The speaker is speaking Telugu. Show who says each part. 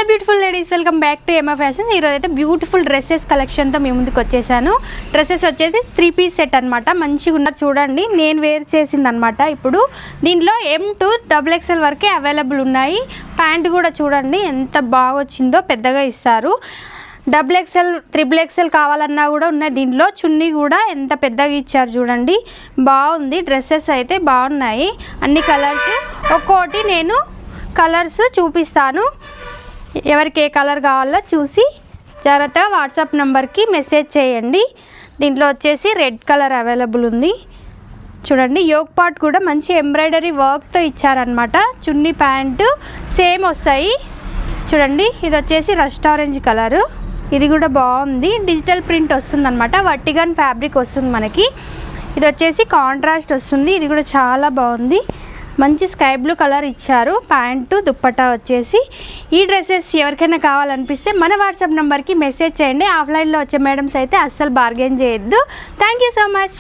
Speaker 1: Hello beautiful ladies, welcome back to MR fashion. ఈరోజు అయితే బ్యూటిఫుల్ డ్రెస్సెస్ కలెక్షన్తో మీ ముందుకు వచ్చేసాను. డ్రెస్సెస్ వచ్చేసి 3 పీస్ సెట్ అనమాట. మంచిగా ఉన్న చూడండి, నేను వేర్ చేసింది అనమాట. ఇప్పుడు దీంట్లో M to XXL వరకే అవైలబుల్ ఉన్నాయి. ప్యాంట్ కూడా చూడండి ఎంత బాగా వచ్చిందో, పెద్దగా ఇస్తారు. XXL, XXL కావాలన్నా కూడా ఉన్నాయి. దీంట్లో చున్నీ కూడా ఎంత పెద్దగా ఇచ్చారు చూడండి, బాగుంది. డ్రెస్సెస్ అయితే బాగున్నాయి, అన్ని కలర్స్. ఒక్కోటి నేను కలర్స్ చూపిస్తాను, ఎవరికి ఏ కలర్ కావాలో చూసి జాగ్రత్తగా వాట్సాప్ నెంబర్కి మెసేజ్ చేయండి. దీంట్లో వచ్చేసి రెడ్ కలర్ అవైలబుల్ ఉంది చూడండి. యోక్ పార్ట్ కూడా మంచి ఎంబ్రాయిడరీ వర్క్తో ఇచ్చారనమాట. చున్నీ ప్యాంటు సేమ్ వస్తాయి చూడండి. ఇది వచ్చేసి రస్ట్ ఆరెంజ్ కలరు, ఇది కూడా బాగుంది. డిజిటల్ ప్రింట్ వస్తుంది అనమాట, వర్టిగన్ ఫ్యాబ్రిక్ వస్తుంది మనకి. ఇది వచ్చేసి కాంట్రాస్ట్ వస్తుంది, ఇది కూడా చాలా బాగుంది. మంచి స్కై బ్లూ కలర్ ఇచ్చారు. ప్యాంటు దుప్పట్టా వచ్చేసి. ఈ డ్రెస్సెస్ ఎవరికైనా కావాలనిపిస్తే మన వాట్సాప్ నెంబర్కి మెసేజ్ చేయండి. ఆఫ్లైన్లో వచ్చే మేడమ్స్ అయితే అస్సలు బార్గెన్ చేయొద్దు. Thank you so much.